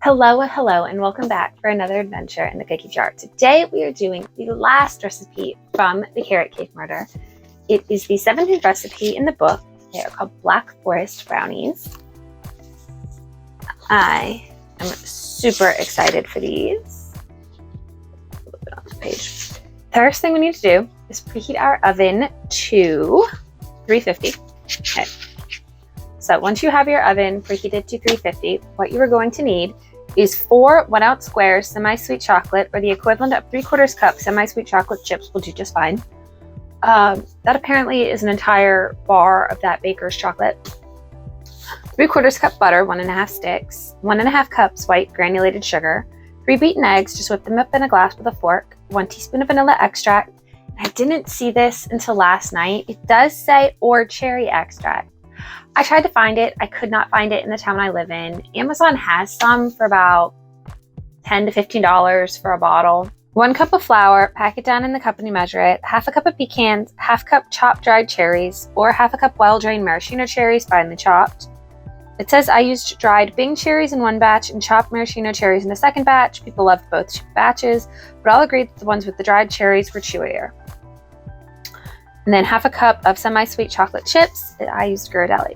Hello, and welcome back for another adventure in the cookie jar. Today we are doing the last recipe from the Carrot Cake Murder. It is the 17th recipe in the book. They are called Black Forest Brownies. I am super excited for these. A little bit on the page. The first thing we need to do is preheat our oven to 350. Okay. So once you have your oven preheated to 350, what you are going to need is 4 1-ounce squares semi-sweet chocolate, or the equivalent of 3/4 cup semi-sweet chocolate chips will do just fine. That apparently is an entire bar of that baker's chocolate. 3/4 cup butter, 1.5 sticks, 1.5 cups white granulated sugar, 3 beaten eggs, just whip them up in a glass with a fork, 1 teaspoon of vanilla extract. I didn't see this until last night. It does say or cherry extract. I tried to find it. I could not find it in the town I live in. Amazon has some for about $10 to $15 for a bottle. 1 cup of flour, pack it down in the cup and you measure it. 1/2 cup of pecans, 1/2 cup chopped dried cherries, or 1/2 cup well-drained maraschino cherries, finely chopped. It says I used dried Bing cherries in one batch and chopped maraschino cherries in the second batch. People loved both batches, but all agreed that the ones with the dried cherries were chewier. And then 1/2 cup of semi-sweet chocolate chips. I used Ghirardelli.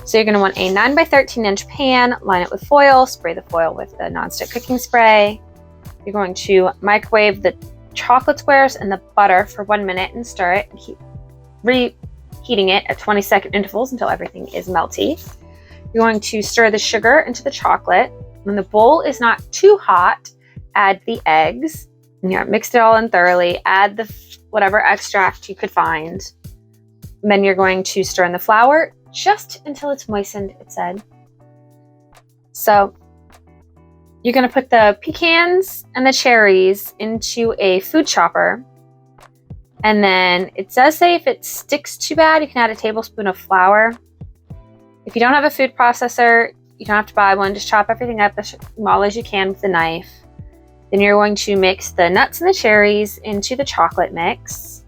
So you're going to want a 9 by 13 inch pan, line it with foil, spray the foil with the nonstick cooking spray. You're going to microwave the chocolate squares and the butter for 1 minute and stir it, and keep reheating it at 20-second intervals until everything is melty. You're going to stir the sugar into the chocolate. When the bowl is not too hot, add the eggs. And mix it all in thoroughly. Add the whatever extract you could find. And then you're going to stir in the flour just until it's moistened, it said. So you're going to put the pecans and the cherries into a food chopper. And then it does say if it sticks too bad, you can add a tablespoon of flour. If you don't have a food processor, you don't have to buy one. Just chop everything up as small as you can with a knife. Then you're going to mix the nuts and the cherries into the chocolate mix.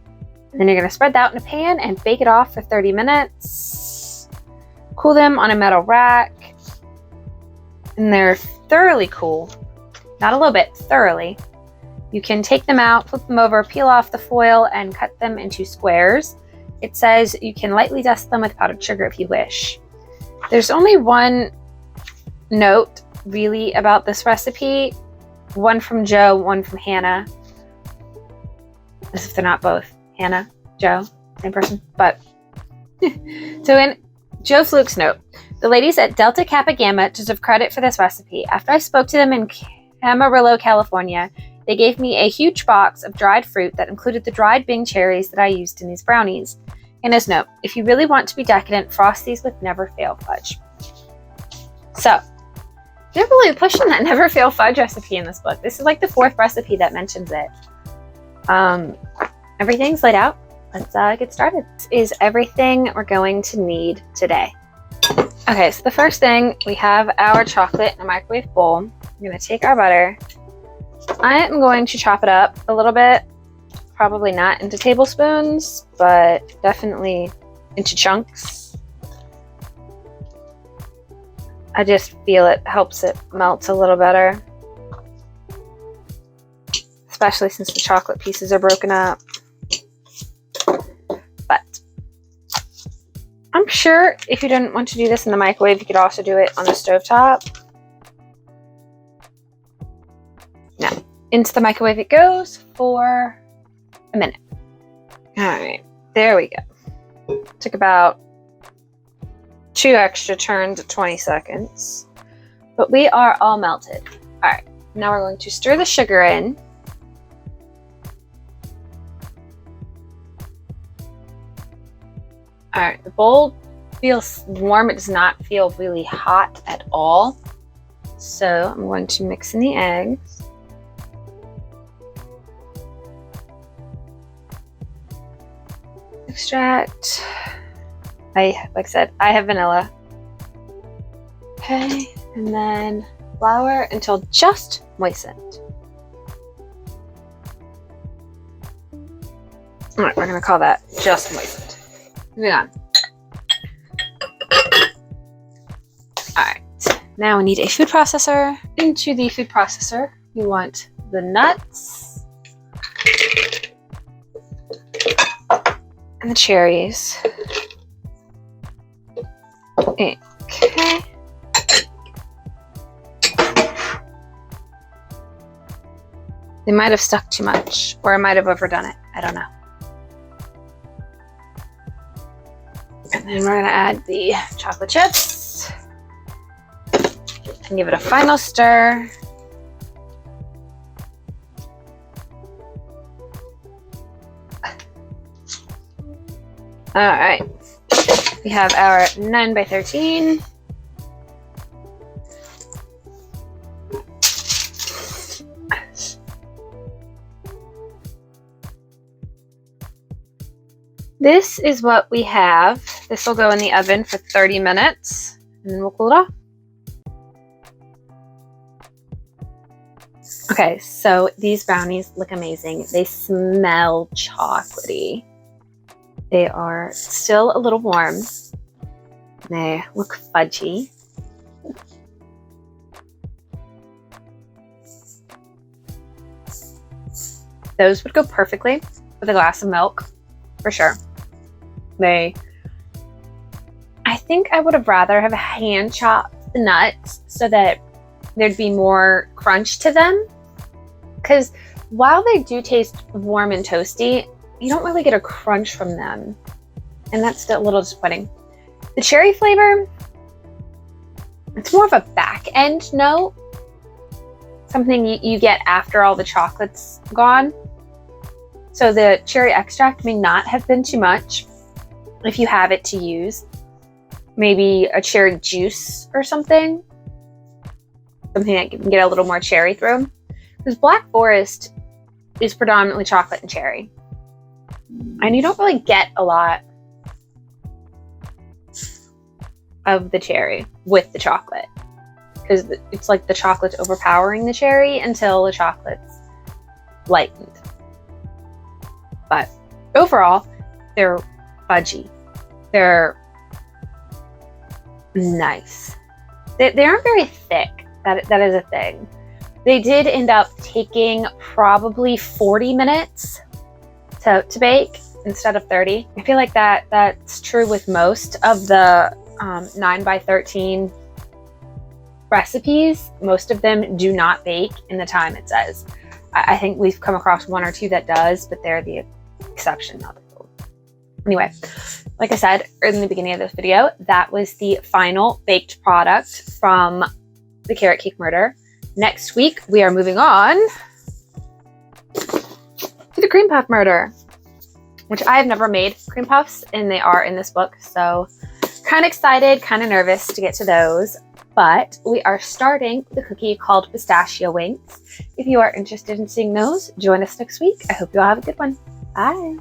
And then you're going to spread that in a pan and bake it off for 30 minutes. Cool them on a metal rack. And they're thoroughly cool. Not a little bit, thoroughly. You can take them out, flip them over, peel off the foil, and cut them into squares. It says you can lightly dust them with powdered sugar if you wish. There's only one note, really, about this recipe. One from Joe, one from Hannah. As if they're not both Hannah, Joe, same person. But so in Joe Fluke's note, the ladies at Delta Kappa Gamma deserve credit for this recipe. After I spoke to them in Camarillo, California, they gave me a huge box of dried fruit that included the dried Bing cherries that I used in these brownies. In his note, if you really want to be decadent, frost these with Never Fail fudge. So they're really pushing that Never Fail fudge recipe in this book. This is like the 4th recipe that mentions it. Everything's laid out. Let's get started. This is everything we're going to need today. Okay, so the first thing, we have our chocolate in a microwave bowl. We're going to take our butter. I am going to chop it up a little bit. Probably not into tablespoons, but definitely into chunks. I just feel it helps it melt a little better. Especially since the chocolate pieces are broken up. But I'm sure if you didn't want to do this in the microwave, you could also do it on the stovetop. Now, into the microwave it goes for a minute. All right, there we go. Took about 2 extra turns at 20 seconds. But we are all melted. All right, now we're going to stir the sugar in. All right, the bowl feels warm. It does not feel really hot at all. So I'm going to mix in the eggs. Extract. Like I said, I have vanilla. Okay, and then flour until just moistened. All right, we're gonna call that just moistened. Moving on. All right, Now we need a food processor. Into the food processor, we want the nuts and the cherries. Okay. They might have stuck too much, or I might have overdone it. I don't know. And then we're gonna add the chocolate chips and give it a final stir. All right, we have our 9 by 13. This is what we have. This will go in the oven for 30 minutes and then we'll cool it off. Okay, so these brownies look amazing. They smell chocolatey. They are still a little warm. They look fudgy. Those would go perfectly with a glass of milk, for sure. I think I would have rather have hand chopped the nuts so that there'd be more crunch to them. Because while they do taste warm and toasty, you don't really get a crunch from them. And that's a little disappointing. The cherry flavor, it's more of a back end note. Something you get after all the chocolate's gone. So the cherry extract may not have been too much. If you have it to use, maybe a cherry juice or something that can get a little more cherry through. Because Black Forest is predominantly chocolate and cherry, and you don't really get a lot of the cherry with the chocolate, because it's like the chocolate's overpowering the cherry until the chocolate's lightened. But overall, they're fudgy. They're nice. They aren't very thick. That is a thing. They did end up taking probably 40 minutes to bake instead of 30. I feel like that's true with most of the 9 by 13 recipes. Most of them do not bake in the time it says. I think we've come across one or two that does, but they're the exception, not the rule. Anyway, like I said in the beginning of this video, that was the final baked product from the Carrot Cake Murder. Next week, we are moving on to the Cream Puff Murder, which I have never made cream puffs, and they are in this book. So kind of excited, kind of nervous to get to those. But we are starting the cookie called Pistachio Winks. If you are interested in seeing those, join us next week. I hope you all have a good one. Bye.